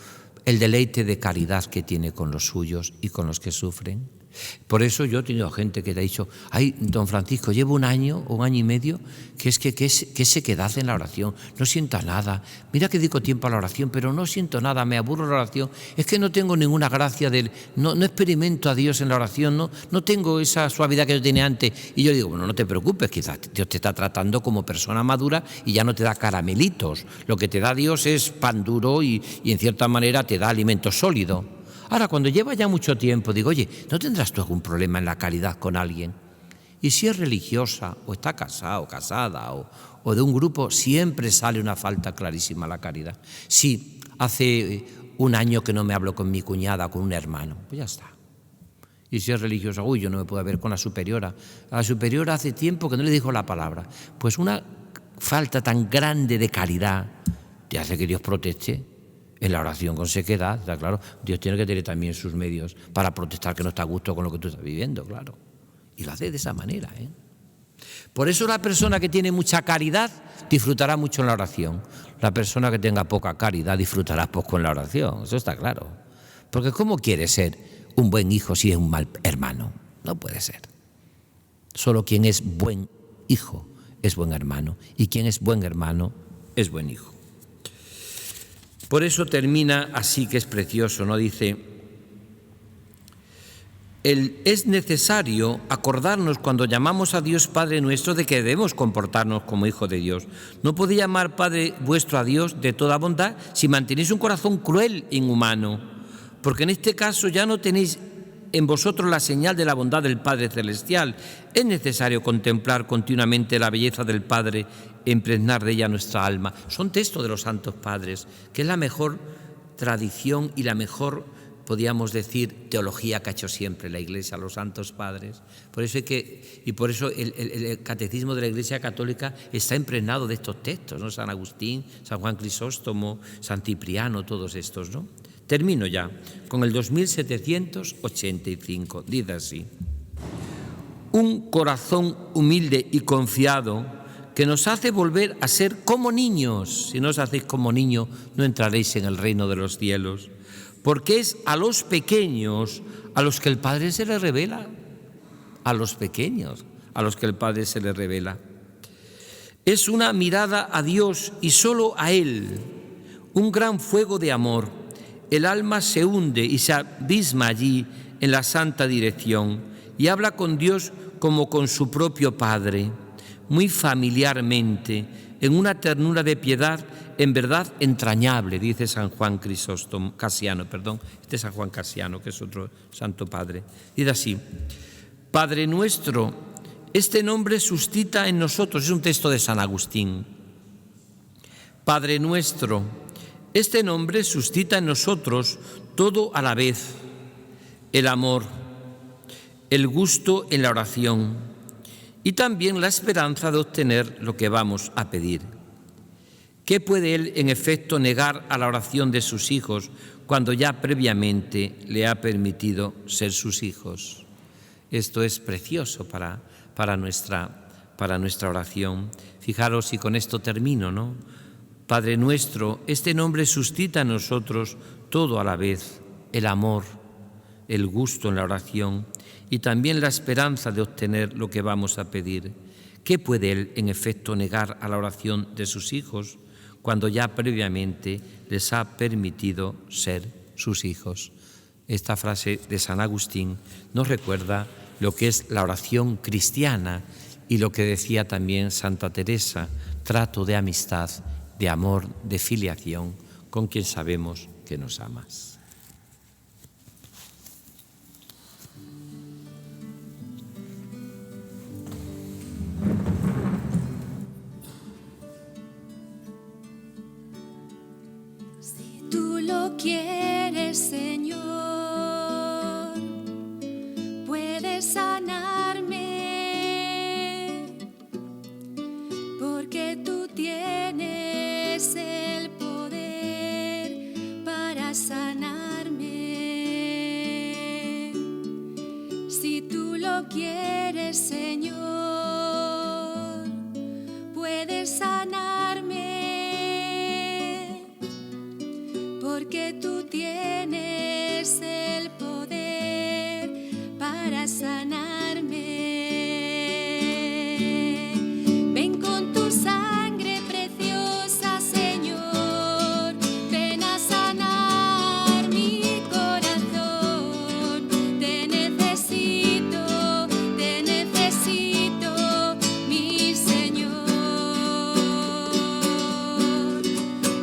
el deleite de caridad que tiene con los suyos y con los que sufren. Por eso yo he tenido gente que te ha dicho, ay, don Francisco, llevo un año y medio que sequedad en la oración, no siento nada, mira que dedico tiempo a la oración, pero no siento nada, me aburro la oración, es que no tengo ninguna gracia, no experimento a Dios en la oración, no tengo esa suavidad que yo tenía antes. Y yo digo, bueno, no te preocupes, quizás Dios te está tratando como persona madura y ya no te da caramelitos, lo que te da Dios es pan duro y en cierta manera te da alimento sólido. Ahora, cuando lleva ya mucho tiempo, digo, oye, ¿no tendrás tú algún problema en la caridad con alguien? Y si es religiosa, o está casado, casada, o de un grupo, siempre sale una falta clarísima a la caridad. Si hace un año que no me hablo con mi cuñada, con un hermano, pues ya está. Y si es religiosa, uy, yo no me puedo ver con la superiora. A la superiora hace tiempo que no le dijo la palabra. Pues una falta tan grande de caridad te hace que Dios proteste. En la oración con sequedad, está claro, Dios tiene que tener también sus medios para protestar que no está a gusto con lo que tú estás viviendo, claro. Y lo hace de esa manera, ¿eh? Por eso la persona que tiene mucha caridad disfrutará mucho en la oración. La persona que tenga poca caridad disfrutará poco en la oración, eso está claro. Porque ¿cómo quiere ser un buen hijo si es un mal hermano? No puede ser. Solo quien es buen hijo es buen hermano, y quien es buen hermano es buen hijo. Por eso termina así, que es precioso, ¿no? Dice, es necesario acordarnos cuando llamamos a Dios Padre nuestro de que debemos comportarnos como hijos de Dios. No podéis llamar Padre vuestro a Dios de toda bondad si mantenéis un corazón cruel e inhumano, porque en este caso ya no tenéis en vosotros la señal de la bondad del Padre Celestial. Es necesario contemplar continuamente la belleza del Padre, impregnar de ella nuestra alma. Son textos de los Santos Padres, que es la mejor tradición y la mejor, podríamos decir, teología que ha hecho siempre la Iglesia, los Santos Padres. Por eso el Catecismo de la Iglesia Católica está impregnado de estos textos, ¿no? San Agustín, San Juan Crisóstomo, San Cipriano, todos estos, ¿no? Termino ya con el 2785. Dice así: un corazón humilde y confiado que nos hace volver a ser como niños. Si no os hacéis como niños, no entraréis en el reino de los cielos. Porque es a los pequeños a los que el Padre se les revela. A los pequeños a los que el Padre se les revela. Es una mirada a Dios y solo a Él. Un gran fuego de amor. El alma se hunde y se abisma allí en la santa dirección y habla con Dios como con su propio Padre, muy familiarmente, en una ternura de piedad en verdad entrañable, dice San Juan Casiano, este es San Juan Casiano, que es otro santo padre. Dice así: Padre nuestro, este nombre suscita en nosotros, es un texto de San Agustín. Padre nuestro, este nombre suscita en nosotros todo a la vez: el amor, el gusto en la oración y también la esperanza de obtener lo que vamos a pedir. ¿Qué puede Él, en efecto, negar a la oración de sus hijos cuando ya previamente le ha permitido ser sus hijos? Esto es precioso para para nuestra oración. Fijaros, y con esto termino, ¿no? Padre nuestro, este nombre suscita en nosotros todo a la vez: el amor, el gusto en la oración y también la esperanza de obtener lo que vamos a pedir. ¿Qué puede Él, en efecto, negar a la oración de sus hijos cuando ya previamente les ha permitido ser sus hijos? Esta frase de San Agustín nos recuerda lo que es la oración cristiana y lo que decía también Santa Teresa: trato de amistad, de amor, de filiación con quien sabemos que nos amas. Si tú lo quieres, Señor, puedes sanarme, porque tú tienes el poder para sanarme. Si tú lo quieres, Señor, puedes sanarme, porque tú tienes el poder para sanarme. Ven con tu sangre preciosa, Señor, ven a sanar mi corazón. Te necesito, mi Señor.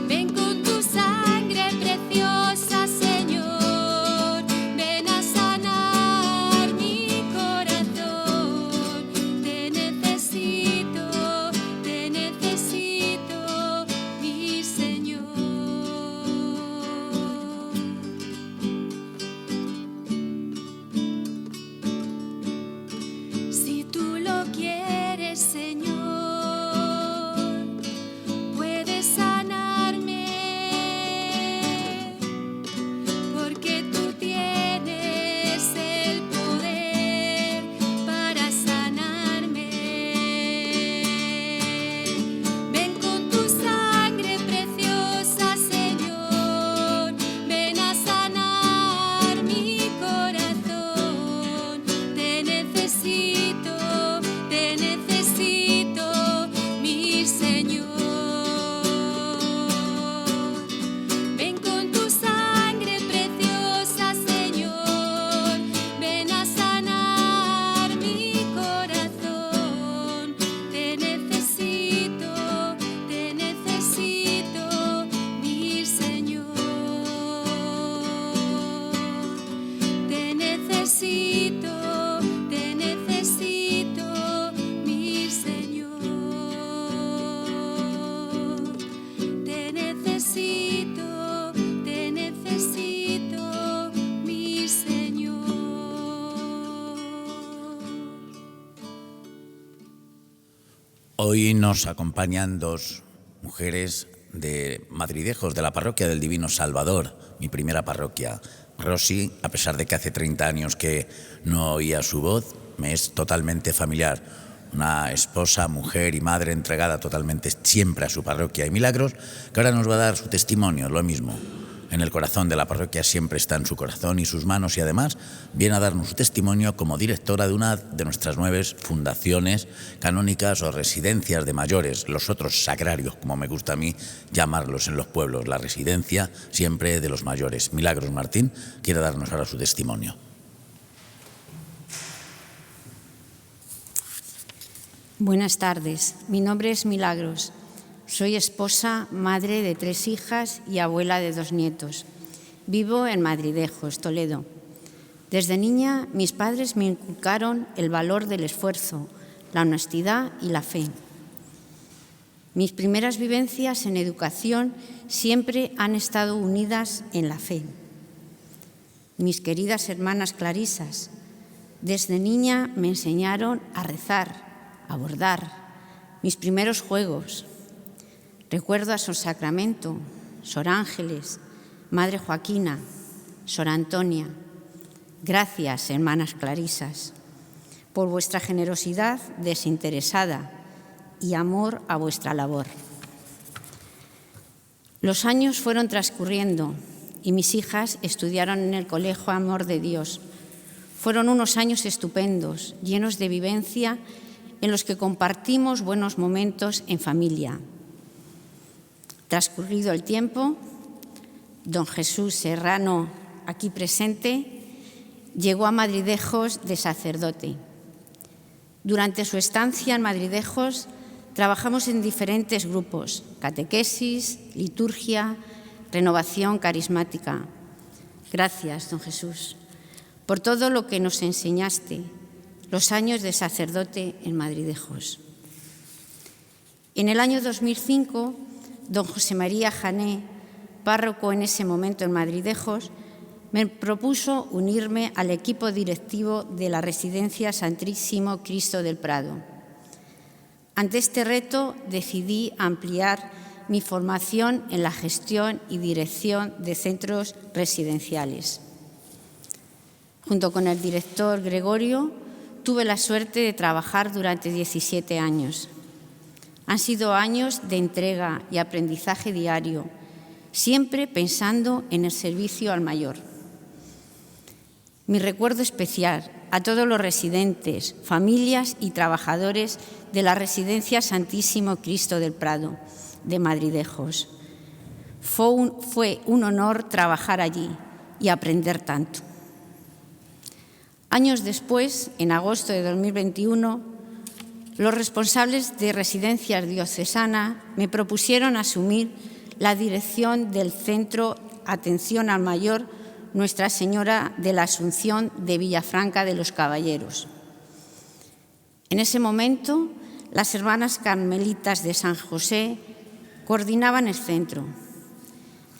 Ven con tu sangre preciosa, Señor, ven a sanar mi corazón. Te necesito, mi Señor. Si tú lo quieres, Señor, puedes sanarme, porque tú tienes el poder para sanarme. Ven con tu sangre preciosa, Señor, ven a sanar mi corazón. Te necesito, mi Señor. Ven con tu sangre preciosa, Señor, ven a sanar mi corazón. Te necesito, mi Señor. Te necesito, mi Señor. Te necesito, mi Señor. Hoy nos acompañan dos mujeres de Madridejos, de la parroquia del Divino Salvador, mi primera parroquia. Rosy, a pesar de que hace 30 años que no oía su voz, me es totalmente familiar. Una esposa, mujer y madre entregada totalmente siempre a su parroquia. Y Milagros, que ahora nos va a dar su testimonio, lo mismo. En el corazón de la parroquia siempre está en su corazón y sus manos, y además viene a darnos su testimonio como directora de una de nuestras 9 fundaciones canónicas o residencias de mayores, los otros sagrarios, como me gusta a mí llamarlos en los pueblos, la residencia siempre de los mayores. Milagros Martín quiere darnos ahora su testimonio. Buenas tardes, mi nombre es Milagros. Soy esposa, madre de 3 hijas y abuela de 2 nietos. Vivo en Madridejos, Toledo. Desde niña, mis padres me inculcaron el valor del esfuerzo, la honestidad y la fe. Mis primeras vivencias en educación siempre han estado unidas en la fe. Mis queridas hermanas clarisas, desde niña me enseñaron a rezar, a bordar, mis primeros juegos. Recuerdo a Sor Sacramento, Sor Ángeles, Madre Joaquina, Sor Antonia. Gracias, hermanas clarisas. por vuestra generosidad desinteresada y amor a vuestra labor. Los años fueron transcurriendo y mis hijas estudiaron en el Colegio Amor de Dios. Fueron unos años estupendos, llenos de vivencia, en los que compartimos buenos momentos en familia. Transcurrido el tiempo, don Jesús Serrano, aquí presente, llegó a Madridejos de sacerdote. Durante su estancia en Madridejos, trabajamos en diferentes grupos: catequesis, liturgia, renovación carismática. Gracias, don Jesús, por todo lo que nos enseñaste, los años de sacerdote en Madridejos. En el año 2005, don José María Jané, párroco en ese momento en Madridejos, me propuso unirme al equipo directivo de la Residencia Santísimo Cristo del Prado. Ante este reto decidí ampliar mi formación en la gestión y dirección de centros residenciales. Junto con el director Gregorio, tuve la suerte de trabajar durante 17 años. Han sido años de entrega y aprendizaje diario, siempre pensando en el servicio al mayor. Mi recuerdo especial a todos los residentes, familias y trabajadores de la Residencia Santísimo Cristo del Prado de Madridejos. Fue un honor trabajar allí y aprender tanto. Años después, en agosto de 2021, los responsables de Residencias Diocesanas me propusieron asumir la dirección del Centro Atención al Mayor Nuestra Señora de la Asunción de Villafranca de los Caballeros. En ese momento, las hermanas carmelitas de San José coordinaban el centro.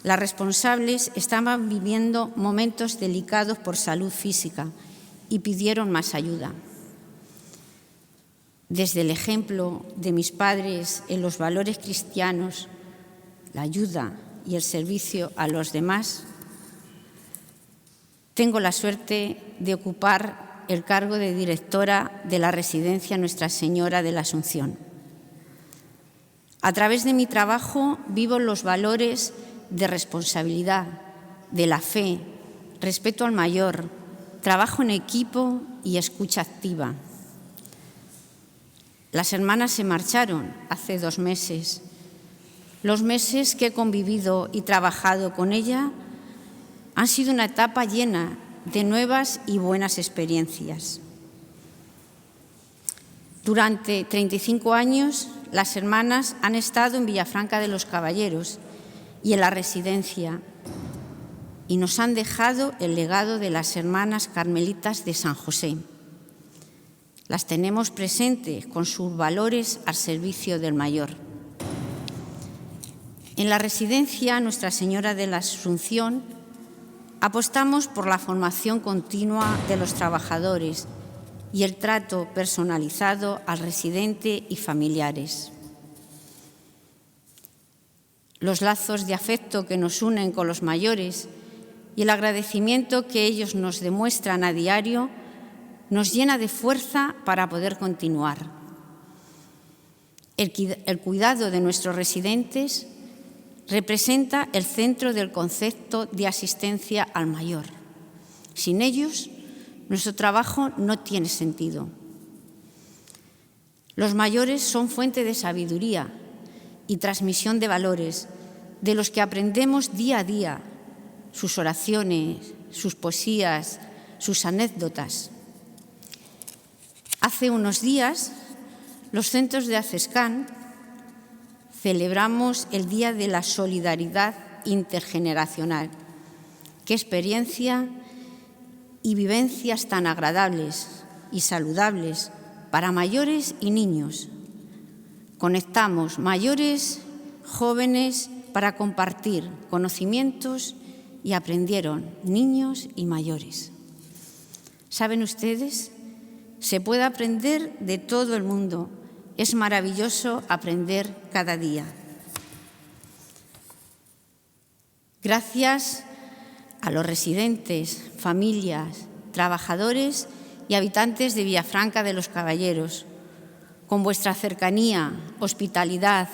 Las responsables estaban viviendo momentos delicados por salud física y pidieron más ayuda. Desde el ejemplo de mis padres en los valores cristianos, la ayuda y el servicio a los demás, tengo la suerte de ocupar el cargo de directora de la Residencia Nuestra Señora de la Asunción. A través de mi trabajo vivo los valores de responsabilidad, de la fe, respeto al mayor, trabajo en equipo y escucha activa. Las hermanas se marcharon hace 2 meses. Los meses que he convivido y trabajado con ella han sido una etapa llena de nuevas y buenas experiencias. Durante 35 años, las hermanas han estado en Villafranca de los Caballeros y en la residencia y nos han dejado el legado de las hermanas carmelitas de San José. Las tenemos presentes con sus valores al servicio del mayor. En la residencia Nuestra Señora de la Asunción apostamos por la formación continua de los trabajadores y el trato personalizado al residente y familiares. Los lazos de afecto que nos unen con los mayores y el agradecimiento que ellos nos demuestran a diario nos llena de fuerza para poder continuar. El cuidado de nuestros residentes representa el centro del concepto de asistencia al mayor. Sin ellos, nuestro trabajo no tiene sentido. Los mayores son fuente de sabiduría y transmisión de valores, de los que aprendemos día a día, sus oraciones, sus poesías, sus anécdotas. Hace unos días, los centros de ACESCAN celebramos el Día de la Solidaridad Intergeneracional. Qué experiencia y vivencias tan agradables y saludables para mayores y niños. Conectamos mayores, jóvenes, para compartir conocimientos y aprendieron niños y mayores. ¿Saben ustedes? Se puede aprender de todo el mundo. Es maravilloso aprender cada día. Gracias a los residentes, familias, trabajadores y habitantes de Villafranca de los Caballeros, con vuestra cercanía, hospitalidad,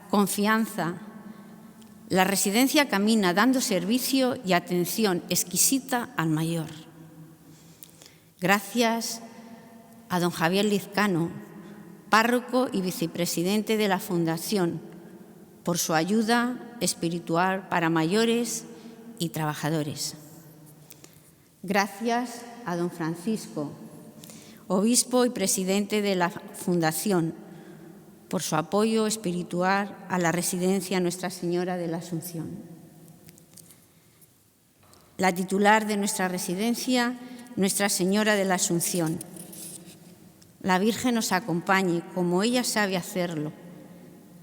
confianza, la residencia camina dando servicio y atención exquisita al mayor. Gracias a don Javier Lizcano, párroco y vicepresidente de la Fundación, por su ayuda espiritual para mayores y trabajadores. Gracias a don Francisco, obispo y presidente de la Fundación, por su apoyo espiritual a la residencia Nuestra Señora de la Asunción. La titular de nuestra residencia, Nuestra Señora de la Asunción. La Virgen nos acompañe como ella sabe hacerlo,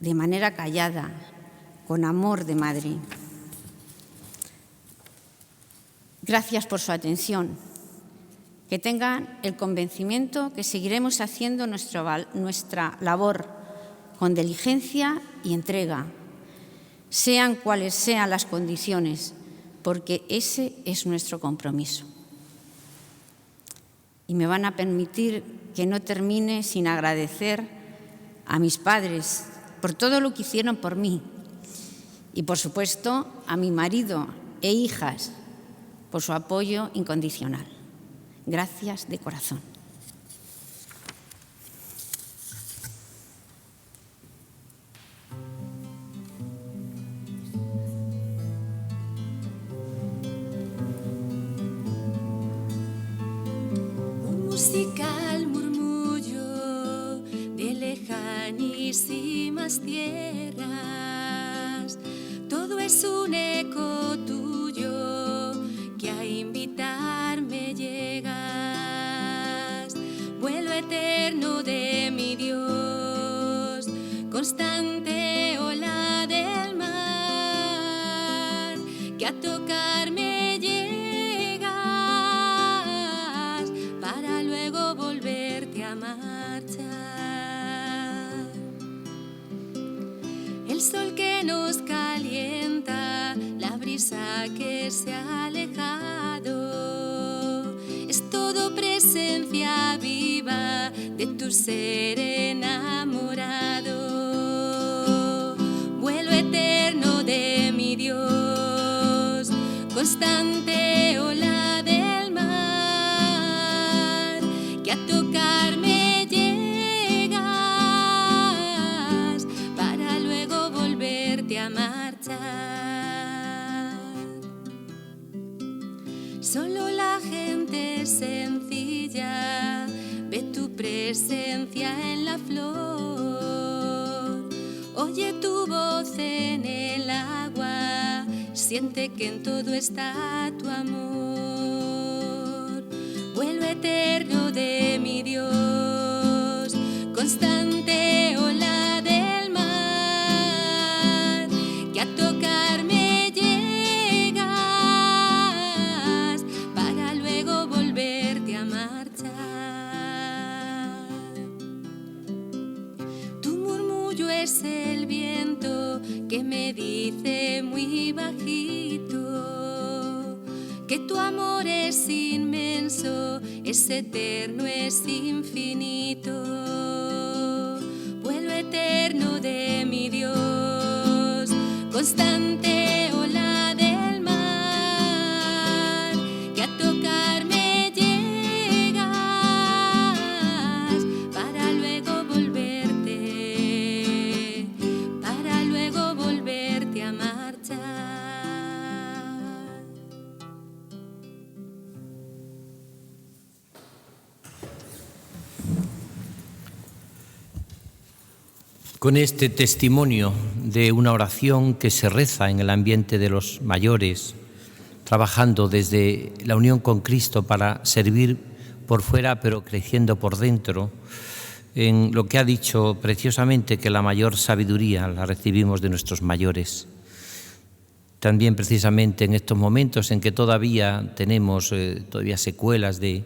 de manera callada, con amor de madre. Gracias por su atención. Que tengan el convencimiento que seguiremos haciendo nuestra labor con diligencia y entrega, sean cuales sean las condiciones, porque ese es nuestro compromiso. Y me van a permitir que no termine sin agradecer a mis padres por todo lo que hicieron por mí y, por supuesto, a mi marido e hijas por su apoyo incondicional. Gracias de corazón. Un musical murmullo de lejanísimas tierras, todo es un eco tuyo que a invitarme llegas, vuelo eterno de mi Dios, constante ola del mar, que a tocarme llegas para luego volverte a marchar. El sol que nos calienta, la brisa que se ha alejado, es todo presencia viva de tu ser enamorado. Vuelo eterno de mi Dios, constante ola del mar, que a tocarme llegas para luego volverte a marchar. Solo la gente sencilla ve tu presencia en la flor, oye tu voz en el agua, siente que en todo está tu amor. Vuelo eterno de mi Dios, constante ola del mar, que a tocarme llegas para luego volverte a marchar. Tu murmullo es el viento que me dice muy bajito que tu amor es inmenso, es eterno, es infinito. Vuelo eterno de mi Dios, constante ola del mar, que a tocarme llegas para luego volverte a marchar. Con este testimonio de una oración que se reza en el ambiente de los mayores, trabajando desde la unión con Cristo para servir por fuera pero creciendo por dentro, en lo que ha dicho preciosamente, que la mayor sabiduría la recibimos de nuestros mayores. También precisamente en estos momentos en que todavía tenemos secuelas de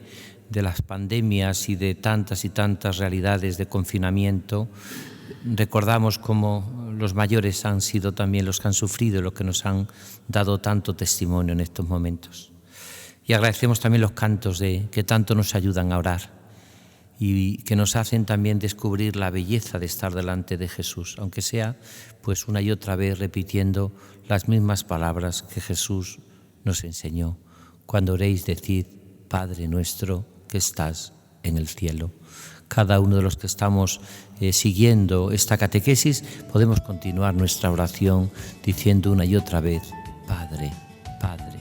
las pandemias y de tantas y tantas realidades de confinamiento, recordamos cómo los mayores han sido también los que han sufrido, los que nos han dado tanto testimonio en estos momentos. Y agradecemos también los cantos que tanto nos ayudan a orar y que nos hacen también descubrir la belleza de estar delante de Jesús, aunque sea pues una y otra vez repitiendo las mismas palabras que Jesús nos enseñó. Cuando oréis, decid: Padre nuestro que estás en el cielo. Cada uno de los que estamos siguiendo esta catequesis podemos continuar nuestra oración diciendo una y otra vez: Padre, Padre.